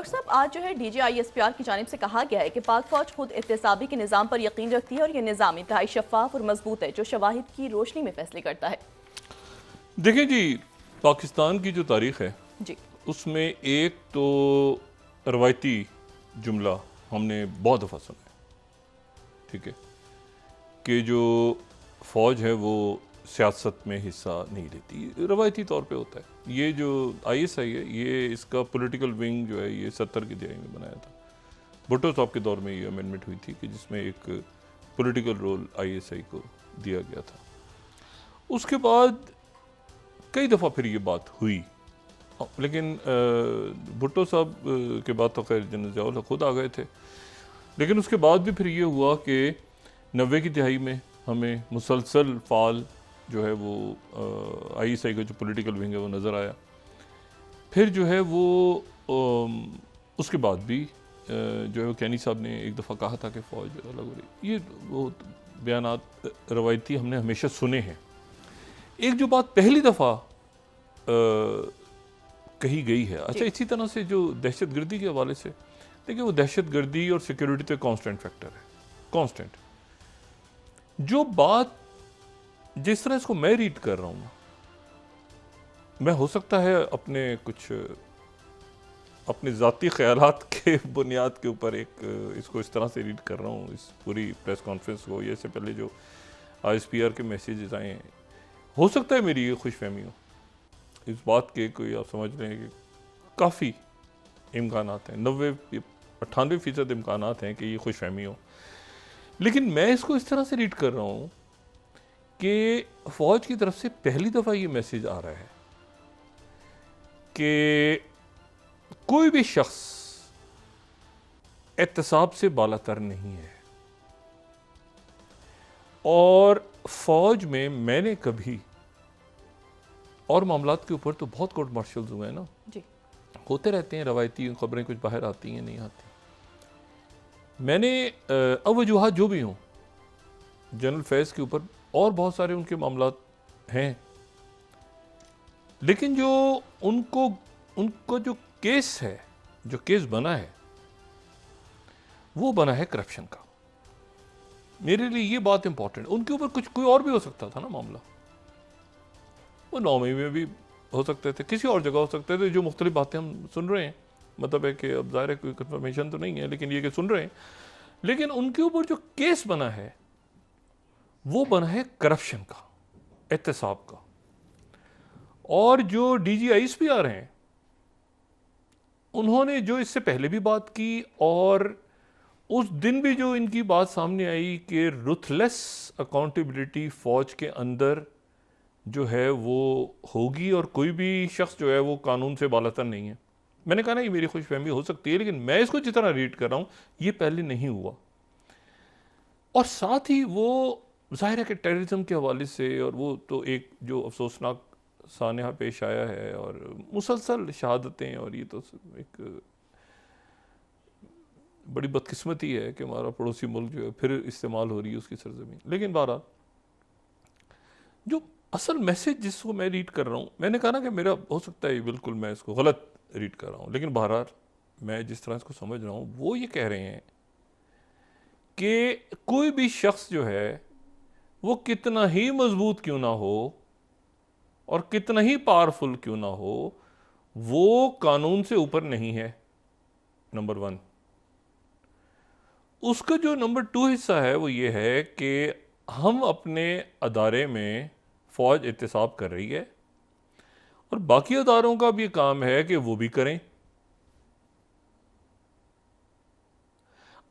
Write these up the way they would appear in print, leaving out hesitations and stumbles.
Doctor साहब, आज जो है DGISPR की जानिब से कहा गया है कि पाक फौज खुद एहतसाबी के निज़ाम पर यकीन रखती है और ये निज़ाम इंतहाई शफाफ और मजबूत है जो शवाहिद की रोशनी में फैसले करता है। देखिए जी, पाकिस्तान की जो तारीख़ है जी उसमें एक तो रवायती जुमला हमने बहुत दफ़ा सुना है, ठीक है, कि जो फ़ौज है वो सियासत में हिस्सा नहीं लेती। रवायती तौर पे होता है। ये जो ISI है, ये इसका पॉलिटिकल विंग जो है ये 70 की दहाई में बनाया था। भुट्टो साहब के दौर में ये अमेंडमेंट हुई थी कि जिसमें एक पॉलिटिकल रोल ISI को दिया गया था। उसके बाद कई दफ़ा फिर ये बात हुई, लेकिन भुट्टो साहब के बाद तो खैर जनरल ज़िया खुद आ गए थे। लेकिन उसके बाद भी फिर ये हुआ कि 90 की दिहाई में हमें मुसलसल फ़ाल जो है वो ISI का जो पॉलिटिकल विंग है वो नज़र आया। फिर जो है वो उसके बाद भी जो है वो कैनी साहब ने एक दफ़ा कहा था कि फ़ौज अलग हो रही। ये वो बयानात रवायती हमने हमेशा सुने हैं। एक जो बात पहली दफ़ा कही गई है, अच्छा इसी तरह से जो दहशतगर्दी के हवाले से, देखिए वो दहशतगर्दी और सिक्योरिटी तो कांस्टेंट फैक्टर है, कांस्टेंट। जो बात जिस तरह इसको मैं रीड कर रहा हूँ, मैं हो सकता है अपने कुछ अपने ज़ाती ख़यालात के बुनियाद के ऊपर एक इसको इस तरह से रीड कर रहा हूँ इस पूरी प्रेस कॉन्फ्रेंस को, या इससे पहले जो ISPR के मैसेजेस आए हैं। हो सकता है मेरी ये खुशफहमी हो इस बात के, कोई आप समझ रहे हैं कि काफ़ी इम्कानात हैं, 90-98% इम्कानात हैं कि ये खुशफहमी हो। लेकिन मैं इसको इस तरह से रीड कर रहा हूँ कि फ़ौज की तरफ से पहली दफ़ा ये मैसेज आ रहा है कि कोई भी शख्स एहतसाब से बालातर नहीं है। और फ़ौज में मैंने कभी, और मामलात के ऊपर तो बहुत कोर्ट मार्शल्स हुए हैं ना जी होते रहते हैं, रवायती खबरें कुछ बाहर आती हैं, नहीं आती। मैंने अवजुहात जो भी हों जनरल फैज़ के ऊपर, और बहुत सारे उनके मामलात हैं, लेकिन जो उनको जो केस है, जो केस बना है, वो बना है करप्शन का। मेरे लिए ये बात इंपॉर्टेंट। उनके ऊपर कुछ कोई और भी हो सकता था ना मामला, वो 9 मई में भी हो सकते थे, किसी और जगह हो सकते थे। जो मुख्तलिफ बातें हम सुन रहे हैं, मतलब है कि अब ज़ाहिर है कोई कंफर्मेशन तो नहीं है, लेकिन ये कि सुन रहे हैं। लेकिन उनके ऊपर जो केस बना है वो बना है करप्शन का, एहतसाब का। और जो DGISPR हैं उन्होंने जो इससे पहले भी बात की, और उस दिन भी जो इनकी बात सामने आई कि रुथलेस अकाउंटेबिलिटी फ़ौज के अंदर जो है वो होगी और कोई भी शख्स जो है वो कानून से बालातर नहीं है। मैंने कहा ना ये मेरी खुशफहमी हो सकती है, लेकिन मैं इसको जिस तरह रीड कर रहा हूँ ये पहले नहीं हुआ। और साथ ही वो ज़ाहिर है कि टेररिज्म के हवाले से, और वो तो एक जो अफसोसनाक सानहा पेश आया है, और मुसलसल शहादतें, और ये तो एक बड़ी बदकिस्मती है कि हमारा पड़ोसी मुल्क जो है फिर इस्तेमाल हो रही है उसकी सरजमीन। लेकिन बहरहाल जो असल मैसेज जिसको मैं रीड कर रहा हूँ, मैंने कहा ना कि मेरा हो सकता है बिल्कुल मैं इसको गलत रीड कर रहा हूँ, लेकिन बहरहाल मैं जिस तरह इसको समझ रहा हूँ वो ये कह रहे हैं कि कोई भी शख्स जो है वो कितना ही मजबूत क्यों ना हो और कितना ही पावरफुल क्यों ना हो, वो कानून से ऊपर नहीं है, नंबर 1। उसका जो नंबर 2 हिस्सा है वो ये है कि हम अपने अदारे में फ़ौज एहतसाब कर रही है, और बाकी अदारों का भी काम है कि वो भी करें।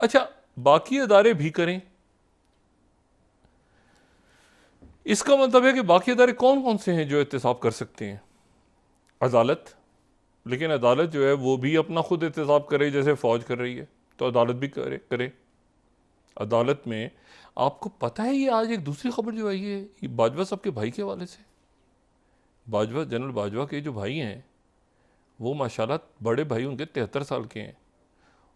अच्छा, बाकी अदारे भी करें, इसका मतलब है कि बाकी अदारे कौन कौन से हैं जो एहतसाब कर सकते हैं? अदालत, लेकिन अदालत जो है वो भी अपना खुद एहतसाब करे जैसे फ़ौज कर रही है, तो अदालत भी करे। अदालत में आपको पता है, ये आज एक दूसरी खबर जो आई है ये बाजवा साहब के भाई के हवाले से। बाजवा, जनरल बाजवा के जो भाई हैं वो माशाल्लाह बड़े भाई उनके 73 साल के हैं,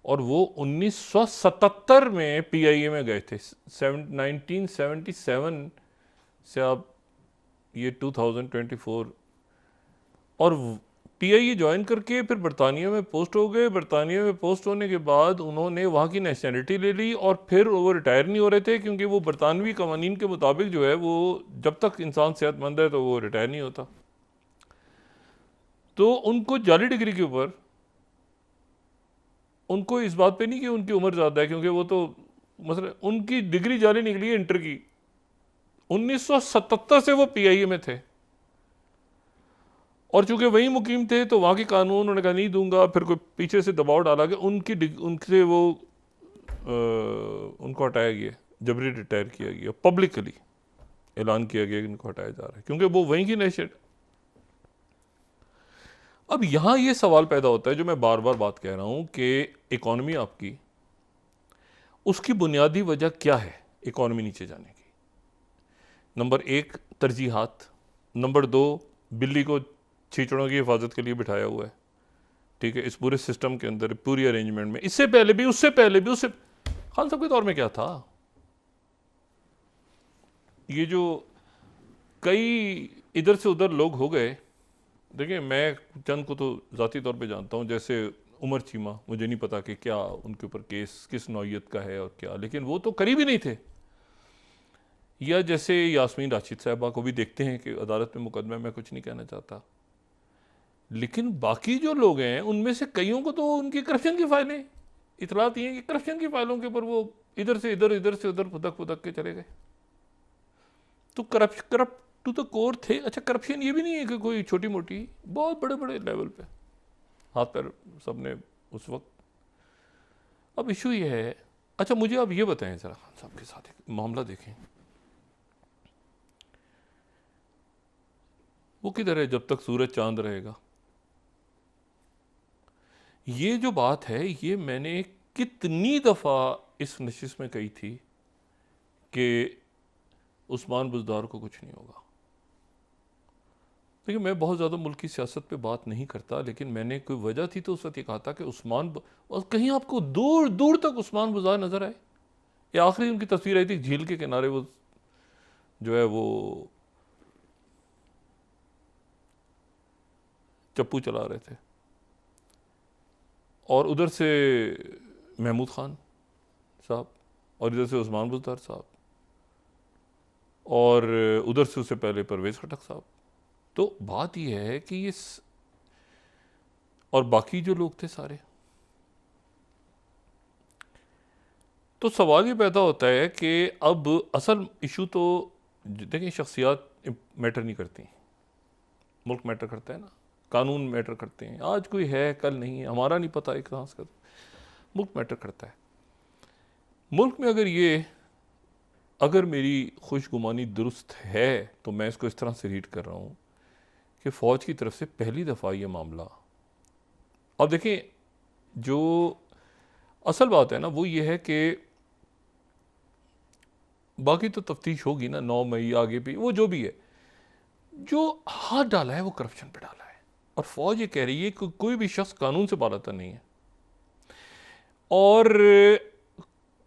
और वो 1977 में PIA में गए थे। 1977 से आप ये 2024, और PIA ज्वाइन करके फिर बरतानिया में पोस्ट हो गए। बरतानिया में पोस्ट होने के बाद उन्होंने वहाँ की नेशनैलिटी ले ली और फिर वो रिटायर नहीं हो रहे थे, क्योंकि वो बरतानवी कवानीन के मुताबिक जो है वो जब तक इंसान सेहतमंद है तो वो रिटायर नहीं होता। तो उनको जाली डिग्री के ऊपर उनको इस बात पे नहीं कि उनकी उम्र ज़्यादा है, क्योंकि वो तो मतलब उनकी डिग्री जाली निकली है इंटर की। 1977 से वो PIA में थे और चूंकि वही मुकीम थे तो वहाँ के कानून उन्होंने कहा नहीं दूंगा। फिर कोई पीछे से दबाव डाला कि उनसे वो उनको हटाया गया, जबरी रिटायर किया गया, पब्लिकली ऐलान किया गया कि उनको हटाया जा रहा है, क्योंकि वो वहीं की नेशन। अब यहाँ ये सवाल पैदा होता है जो मैं बार बार बात कह रहा हूँ कि इकॉनमी आपकी, उसकी बुनियादी वजह क्या है इकॉनमी नीचे जाने की? नंबर 1 तरजीहात, नंबर 2 बिल्ली को छींचड़ों की हिफाजत के लिए बिठाया हुआ है, ठीक है, इस पूरे सिस्टम के अंदर, पूरी अरेंजमेंट में। इससे पहले भी, उससे पहले भी, उससे खान साहब के दौर में क्या था? ये जो कई इधर से उधर लोग हो गए, देखिए मैं चंद को तो ज़ाती तौर पे जानता हूँ, जैसे उमर चीमा, मुझे नहीं पता कि क्या उनके ऊपर केस किस नौयत का है और क्या, लेकिन वो तो करीब ही नहीं थे। या जैसे यास्मीन राशिद साहबा को भी देखते हैं कि अदालत में मुकदमे, मैं कुछ नहीं कहना चाहता, लेकिन बाकी जो लोग हैं उनमें से कईयों को तो उनकी करप्शन की फाइलें, इतलात ये हैं कि करप्शन की फाइलों के ऊपर वो इधर से उधर फुदक फुदक के चले गए। तो करप्ट टू द कोर थे। अच्छा, करप्शन ये भी नहीं है कि कोई छोटी मोटी, बहुत बड़े बड़े लेवल पे हाथ पैर सबने उस वक्त। अब इशू ये है, अच्छा मुझे आप ये बताएं जरा, खान साहब के साथ एक मामला देखें, वो किधर है जब तक सूरज चांद रहेगा? ये जो बात है, ये मैंने कितनी दफ़ा इस नशिश में कही थी कि उस्मान बुज़दार को कुछ नहीं होगा। देखिए मैं बहुत ज़्यादा मुल्क की सियासत पे बात नहीं करता, लेकिन मैंने कोई वजह थी तो उस वक्त ये कहा था कि और कहीं आपको दूर दूर तक उस्मान बुज़दार नज़र आए? या आखिरी उनकी तस्वीर आई थी झील के किनारे, वो जो है वो चप्पू चला रहे थे, और उधर से महमूद खान साहब और इधर से उस्मान बुज़दार साहब और उधर से उससे पहले परवेज़ खटक साहब। तो बात यह है कि ये और बाकी जो लोग थे सारे, तो सवाल ये पैदा होता है कि अब असल इशू तो देखिए शख्सियात मैटर नहीं करती, मुल्क मैटर करता है ना, कानून मैटर करते हैं। आज कोई है कल नहीं है, हमारा नहीं पता एक सांस का, मुल्क मैटर करता है। मुल्क में अगर मेरी खुशगुमानी दुरुस्त है तो मैं इसको इस तरह से रीड कर रहा हूँ कि फ़ौज की तरफ से पहली दफ़ा ये मामला, अब देखें जो असल बात है ना वो ये है कि बाकी तो तफ्तीश होगी ना, 9 मई आगे भी, वो जो भी है, जो हाथ डाला है वो करप्शन पे डाला है। और फ़ौज ये कह रही है कि कोई भी शख्स कानून से बालातर नहीं है, और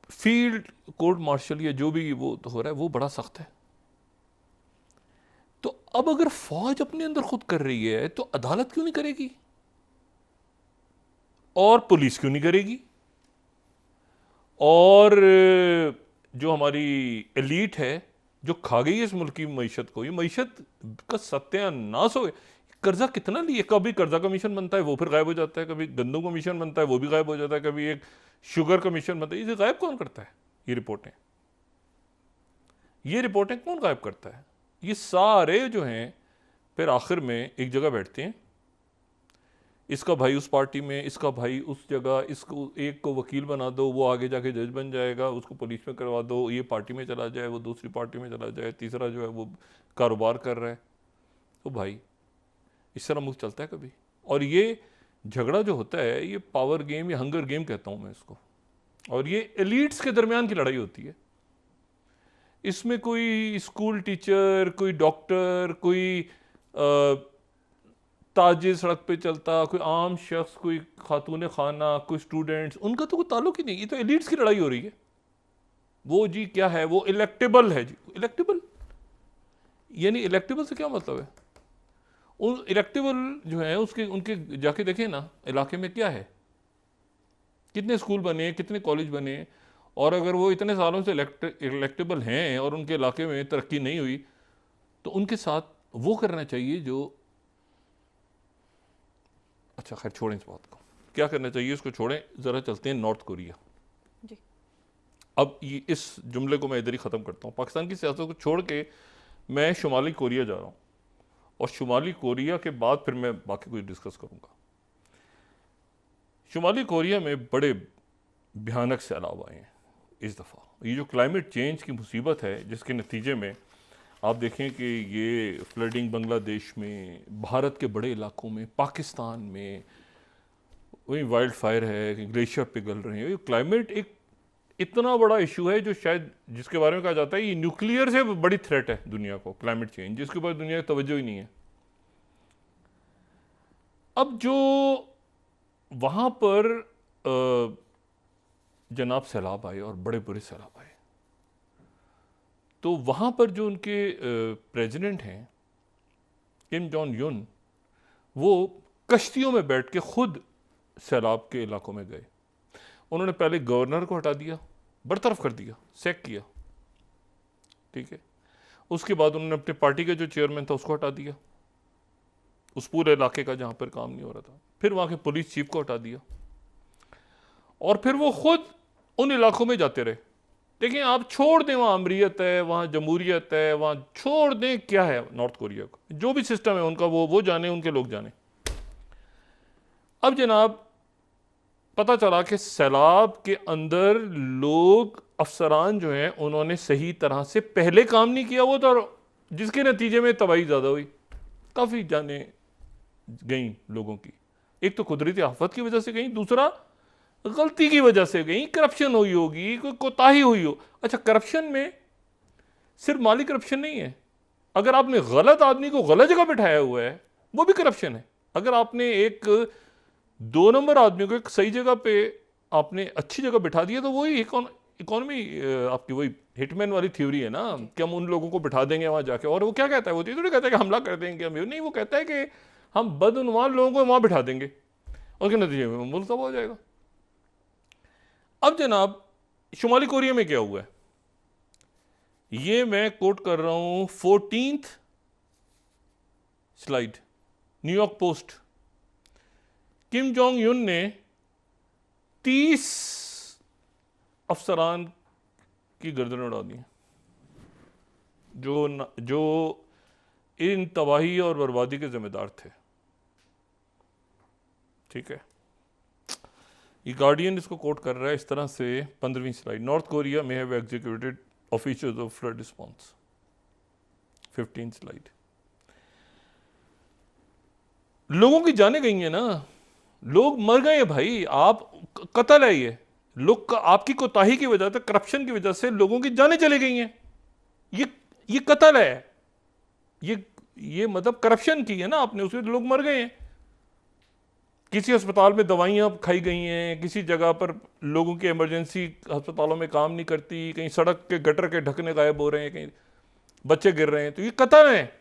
फील्ड कोर्ट मार्शल या जो भी वो तो हो रहा है वो बड़ा सख्त है। तो अब अगर फौज अपने अंदर खुद कर रही है तो अदालत क्यों नहीं करेगी, और पुलिस क्यों नहीं करेगी, और जो हमारी एलीट है जो खा गई है इस मुल्क की मईशत को, ये मईशत का सत्यानाश हो गया। कर्जा कितना लिए, कभी कर्जा कमीशन बनता है वो फिर गायब हो जाता है, कभी गंदों कमीशन बनता है वो भी गायब हो जाता है, कभी एक शुगर कमीशन बनता है, इसे गायब कौन करता है? ये रिपोर्टें कौन गायब करता है? ये सारे जो हैं फिर आखिर में एक जगह बैठते हैं, इसका भाई उस पार्टी में, इसका भाई उस जगह, इसको एक को वकील बना दो, वो आगे जाके जज बन जाएगा, उसको पुलिस में करवा दो, ये पार्टी में चला जाए, वो दूसरी पार्टी में चला जाए, तीसरा जो है वो कारोबार कर रहा है। तो भाई इस तरह मुल्क चलता है कभी? और ये झगड़ा जो होता है ये पावर गेम या हंगर गेम कहता हूँ मैं इसको, और ये एलीट्स के दरमियान की लड़ाई होती है। इसमें कोई स्कूल टीचर, कोई डॉक्टर, कोई ताजिर सड़क पे चलता, कोई आम शख्स, कोई खातून खाना, कोई स्टूडेंट्स, उनका तो कोई ताल्लुक ही नहीं। ये तो एलीट्स की लड़ाई हो रही है। वो जी क्या है, वो इलेक्टेबल है जी, इलेक्टेबल यानी इलेक्टेबल से क्या मतलब है? उन इलेक्टेबल जो है उसके उनके जाके देखें ना इलाके में क्या है, कितने स्कूल बने, कितने कॉलेज बने, और अगर वो इतने सालों से इलेक्टेबल हैं और उनके इलाके में तरक्की नहीं हुई तो उनके साथ वो करना चाहिए जो, अच्छा खैर छोड़ें इस बात को, क्या करना चाहिए उसको छोड़ें, ज़रा चलते हैं नॉर्थ कोरिया। जी। अब ये इस जुमले को मैं इधर ही ख़त्म करता हूँ। पाकिस्तान की सियासत को छोड़ के मैं शुमाली कोरिया जा रहा हूँ और शुमाली कोरिया के बाद फिर मैं बाकी कुछ डिस्कस करूँगा। शुमाली कोरिया में बड़े भयानक सैलाब आए हैं इस दफ़ा। ये जो क्लाइमेट चेंज की मुसीबत है जिसके नतीजे में आप देखें कि ये फ्लडिंग बांग्लादेश में, भारत के बड़े इलाकों में, पाकिस्तान में, वही वाइल्ड फायर है, ग्लेशियर पिघल रहे हैं। ये क्लाइमेट एक इतना बड़ा इशू है जो शायद जिसके बारे में कहा जाता है ये न्यूक्लियर से बड़ी थ्रेट है दुनिया को, क्लाइमेट चेंज, जिसके ऊपर दुनिया की तवज्जो ही नहीं है। अब जो वहाँ पर जनाब सैलाब आए और बड़े बुरे सैलाब आए, तो वहाँ पर जो उनके प्रेसिडेंट हैं किम जोंग यून, वो कश्तियों में बैठ के खुद सैलाब के इलाकों में गए। उन्होंने पहले गवर्नर को हटा दिया, बरतरफ कर दिया, सैक किया, ठीक है। उसके बाद उन्होंने अपनी पार्टी का जो चेयरमैन था उसको हटा दिया, उस पूरे इलाके का जहाँ पर काम नहीं हो रहा था। फिर वहाँ के पुलिस चीफ को हटा दिया और फिर वो खुद उन इलाकों में जाते रहे। देखिए, आप छोड़ दें वहाँ अमरीयत है, वहाँ जमहूरियत है, वहाँ छोड़ दें क्या है नॉर्थ कोरिया को, जो भी सिस्टम है उनका वो जाने, उनके लोग जाने। अब जनाब पता चला कि सैलाब के अंदर लोग, अफसरान जो हैं उन्होंने सही तरह से पहले काम नहीं किया वो, तो जिसके नतीजे में तबाही ज़्यादा हुई, काफ़ी जाने गई लोगों की। एक तो कुदरती आफत की वजह से गई, दूसरा गलती की वजह से गई, करप्शन हुई होगी, कोई कोताही हुई हो। अच्छा, करप्शन में सिर्फ माली करप्शन नहीं है, अगर आपने गलत आदमी को गलत जगह बिठाया हुआ है वो भी करप्शन है। अगर आपने एक 2 नंबर आदमी को एक सही जगह पे आपने अच्छी जगह बिठा दिया तो वही इकोनॉमी आपकी वही हिटमैन वाली थ्योरी है ना, कि हम उन लोगों को बिठा देंगे वहाँ जाके। और वो क्या कहता है, वो तो नहीं कहता है कि हमला कर देंगे हम, नहीं, वो कहता है कि हम बदउनवान लोगों को वहाँ बिठा देंगे, उसके नतीजे में मुल्क तबाह हो जाएगा। अब जनाब शुमाली कोरिया में क्या हुआ है, ये मैं कोट कर रहा हूं 14th slide, new york post. Kim Jong Un ने 30 अफसरान की गर्दन उड़ा दी जो इन तबाही और बर्बादी के जिम्मेदार थे, ठीक है। ये गार्डियन इसको कोट कर रहा है इस तरह से, 15वीं स्लाइड, नॉर्थ कोरिया में have executed officials of flood response. 15th slide, लोगों की जाने गई हैं ना, लोग मर गए हैं भाई, आप कत्ल है ये, लोग आपकी कोताही की वजह से, करप्शन की वजह से लोगों की जानें चली गई हैं। ये कत्ल है, ये मतलब करप्शन की है ना आपने, उसके लोग मर गए हैं। किसी अस्पताल में दवाइयाँ खाई गई हैं, किसी जगह पर लोगों की इमरजेंसी अस्पतालों में काम नहीं करती, कहीं सड़क के गटर के ढकने गायब हो रहे हैं, कहीं बच्चे गिर रहे हैं, तो ये कत्ल है।